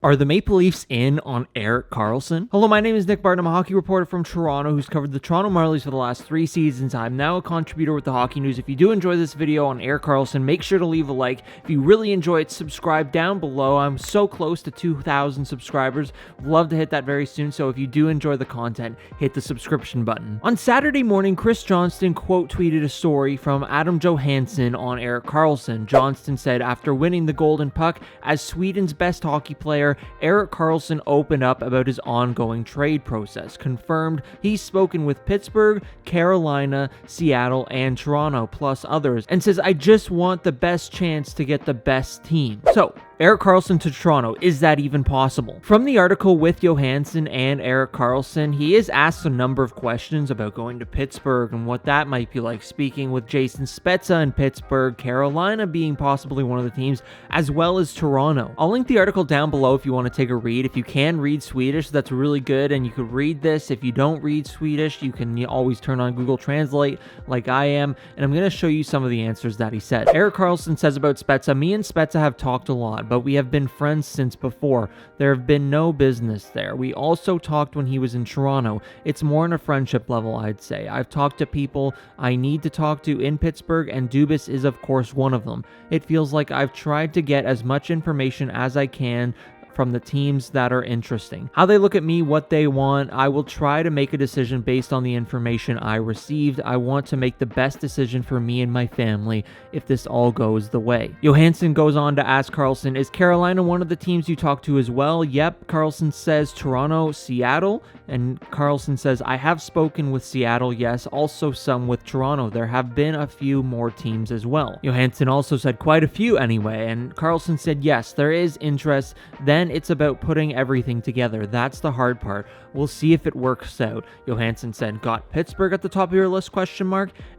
Are the Maple Leafs in on Erik Karlsson? Hello, my name is Nick Barton. I'm a hockey reporter from Toronto who's covered the Toronto Marlies for the last 3 seasons. I'm now a contributor with the Hockey News. If you do enjoy this video on Erik Karlsson, make sure to leave a like. If you really enjoy it, subscribe down below. I'm so close to 2,000 subscribers. Love to hit that very soon, so if you do enjoy the content, hit the subscription button. On Saturday morning, Chris Johnston quote tweeted a story from Adam Johansson on Erik Karlsson. Johnston said, after winning the Golden Puck as Sweden's best hockey player, Erik Karlsson opened up about his ongoing trade process, confirmed he's spoken with Pittsburgh, Carolina, Seattle, and Toronto, plus others, and says, I just want the best chance to get the best team. So, Erik Karlsson to Toronto, is that even possible? From the article with Johansson and Erik Karlsson, he is asked a number of questions about going to Pittsburgh and what that might be like, speaking with Jason Spezza in Pittsburgh, Carolina being possibly one of the teams, as well as Toronto. I'll link the article down below if you want to take a read. If you can read Swedish, that's really good, and you could read this. If you don't read Swedish, you can always turn on Google Translate like I am, and I'm going to show you some of the answers that he said. Erik Karlsson says about Spezza, me and Spezza have talked a lot, but we have been friends since before. There have been no business there. We also talked when he was in Toronto. It's more on a friendship level, I'd say. I've talked to people I need to talk to in Pittsburgh, and Dubas is of course one of them. It feels like I've tried to get as much information as I can from the teams that are interesting. How they look at me, what they want, I will try to make a decision based on the information I received. I want to make the best decision for me and my family if this all goes the way. Johansson goes on to ask Carlson, is Carolina one of the teams you talk to as well? Yep, Carlson says Toronto, Seattle, and Carlson says, I have spoken with Seattle, yes, also some with Toronto. There have been a few more teams as well. Johansson also said quite a few anyway, and Carlson said, yes, there is interest. Then it's about putting everything together. That's the hard part. We'll see if it works out. Johansson said, got Pittsburgh at the top of your list, ?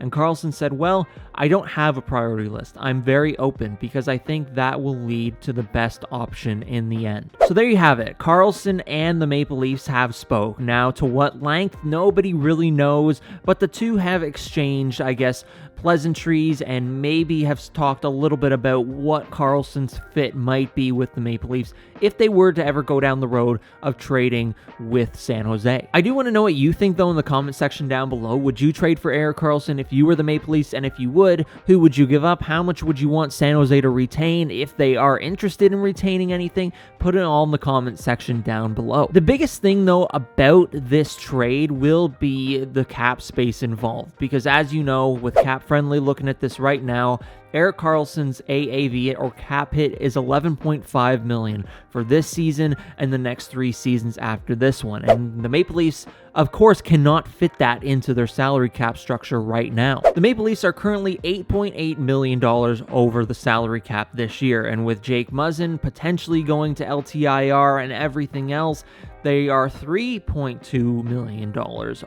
And Carlson said, well, I don't have a priority list. I'm very open because I think that will lead to the best option in the end. So there you have it. Carlson and the Maple Leafs have spoke. Now, to what length, nobody really knows, but the two have exchanged, I guess, pleasantries and maybe have talked a little bit about what Carlson's fit might be with the Maple Leafs if they were to ever go down the road of trading with San Jose. I do want to know what you think, though, in the comment section down below. Would you trade for Erik Karlsson if you were the Maple Leafs? And if you would, who would you give up? How much would you want San Jose to retain? If they are interested in retaining anything, put it all in the comment section down below. The biggest thing, though, about this trade will be the cap space involved, because as you know, with Cap Friendly looking at this right now, Erik Karlsson's AAV or cap hit is $11.5 million for this season and the next 3 seasons after this one. And the Maple Leafs, of course, cannot fit that into their salary cap structure right now. The Maple Leafs are currently $8.8 million over the salary cap this year, and with Jake Muzzin potentially going to LTIR and everything else, they are $3.2 million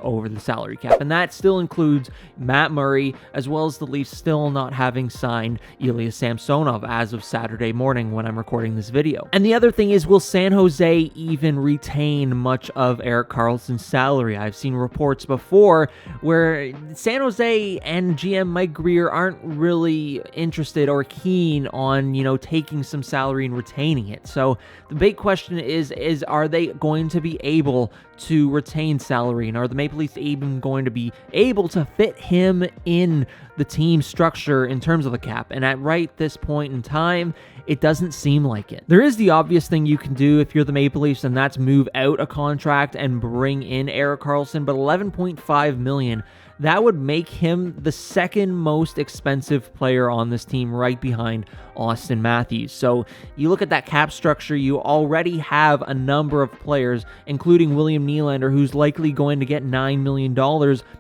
over the salary cap, and that still includes Matt Murray, as well as the Leafs still not having signed Ilya Samsonov as of Saturday morning when I'm recording this video. And the other thing is, will San Jose even retain much of Erik Karlsson's salary? I've seen reports before where San Jose and GM Mike Grier aren't really interested or keen on, taking some salary and retaining it. So the big question is are they going to be able to retain salary, and are the Maple Leafs even going to be able to fit him in the team structure in terms of the cap? And at right this point in time, it doesn't seem like it. There is the obvious thing you can do if you're the Maple Leafs, and that's move out a contract and bring in Erik Karlsson, but $11.5 million, that would make him the second most expensive player on this team, right behind Austin Matthews. So you look at that cap structure, you already have a number of players, including William Nylander, who's likely going to get $9 million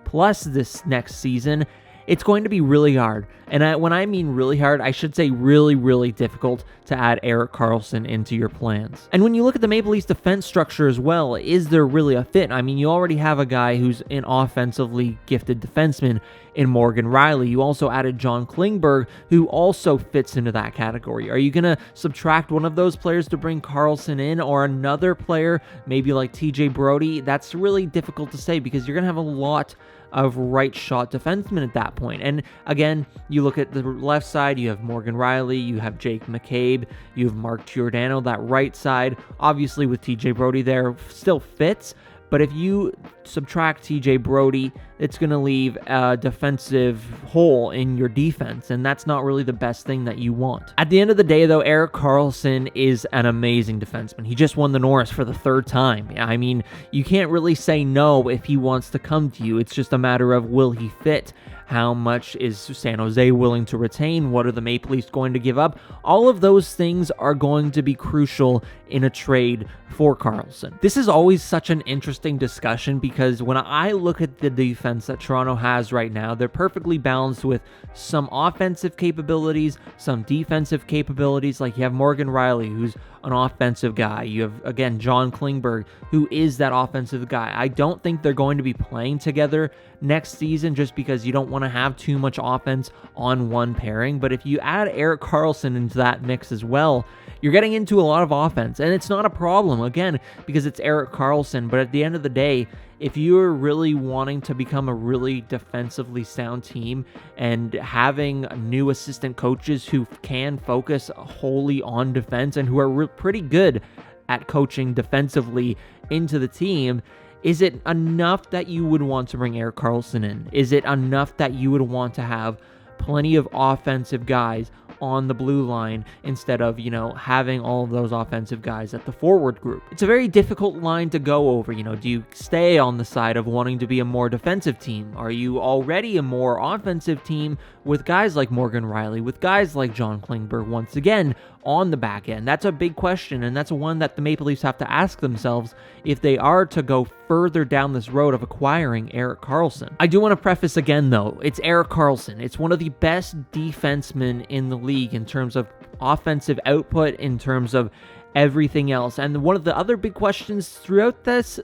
plus this next season. It's going to be really hard. And when I mean really hard, I should say really, really difficult to add Erik Karlsson into your plans. And when you look at the Maple Leafs defense structure as well, is there really a fit? I mean, you already have a guy who's an offensively gifted defenseman in Morgan Rielly. You also added John Klingberg, who also fits into that category. Are you going to subtract one of those players to bring Carlson in, or another player, maybe like TJ Brody? That's really difficult to say because you're going to have a lot of right shot defensemen at that point. And again, you look at the left side, you have Morgan Rielly, you have Jake McCabe, you have Mark Giordano. That right side, obviously with TJ Brody there, still fits. But if you subtract TJ Brody, it's going to leave a defensive hole in your defense, and that's not really the best thing that you want. At the end of the day, though, Erik Karlsson is an amazing defenseman. He just won the Norris for the third time. I mean, you can't really say no if he wants to come to you. It's just a matter of, will he fit? How much is San Jose willing to retain? What are the Maple Leafs going to give up? All of those things are going to be crucial in a trade for Carlson. This is always such an interesting discussion because when I look at the defense that Toronto has right now, they're perfectly balanced with some offensive capabilities, some defensive capabilities. Like you have Morgan Rielly, who's an offensive guy. You have, again, John Klingberg, who is that offensive guy. I don't think they're going to be playing together next season just because you don't want to have too much offense on one pairing. But if you add Erik Karlsson into that mix as well, you're getting into a lot of offense. And it's not a problem, again, because it's Erik Karlsson. But at the end of the day, if you're really wanting to become a really defensively sound team and having new assistant coaches who can focus wholly on defense and who are pretty good at coaching defensively into the team, is it enough that you would want to bring Erik Karlsson in? Is it enough that you would want to have plenty of offensive guys on the blue line instead of, having all of those offensive guys at the forward group? It's a very difficult line to go over. Do you stay on the side of wanting to be a more defensive team? Are you already a more offensive team with guys like Morgan Rielly, with guys like John Klingberg, once again, on the back end? That's a big question, and that's one that the Maple Leafs have to ask themselves if they are to go further down this road of acquiring Erik Karlsson. I do want to preface again, though, it's Erik Karlsson. It's one of the best defensemen in the league in terms of offensive output, in terms of everything else. And one of the other big questions throughout this,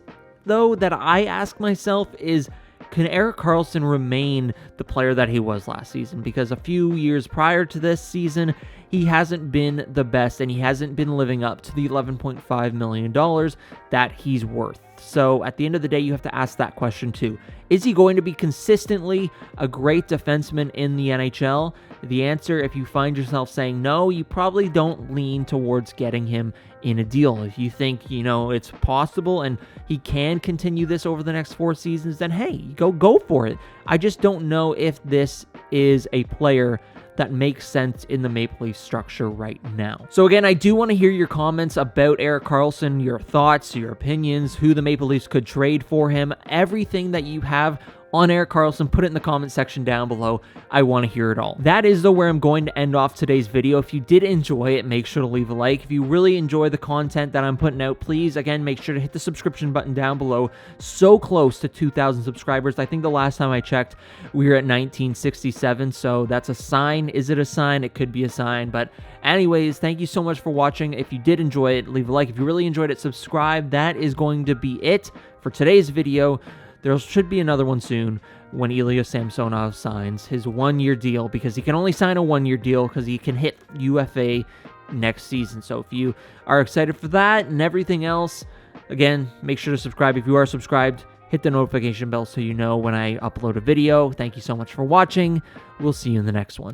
though, that I ask myself is, can Erik Karlsson remain the player that he was last season? Because a few years prior to this season, he hasn't been the best, and he hasn't been living up to the $11.5 million that he's worth. So at the end of the day, you have to ask that question too. Is he going to be consistently a great defenseman in the NHL? The answer, if you find yourself saying no, you probably don't lean towards getting him in a deal. If you think, it's possible and he can continue this over the next 4 seasons, then hey, go for it. I just don't know if this is a player that makes sense in the Maple Leaf structure right now. So again, I do want to hear your comments about Erik Karlsson, your thoughts, your opinions, who the Maple Leafs could trade for him, everything that you have on Erik Karlsson, put it in the comment section down below. I want to hear it all. That is, though, where I'm going to end off today's video. If you did enjoy it, make sure to leave a like. If you really enjoy the content that I'm putting out, please, again, make sure to hit the subscription button down below. So close to 2,000 subscribers. I think the last time I checked, we were at 1967, so that's a sign. Is it a sign? It could be a sign, but anyways, thank you so much for watching. If you did enjoy it, leave a like. If you really enjoyed it, subscribe. That is going to be it for today's video. There should be another one soon when Ilya Samsonov signs his 1-year deal, because he can only sign a 1-year deal because he can hit UFA next season. So if you are excited for that and everything else, again, make sure to subscribe. If you are subscribed, hit the notification bell so you know when I upload a video. Thank you so much for watching. We'll see you in the next one.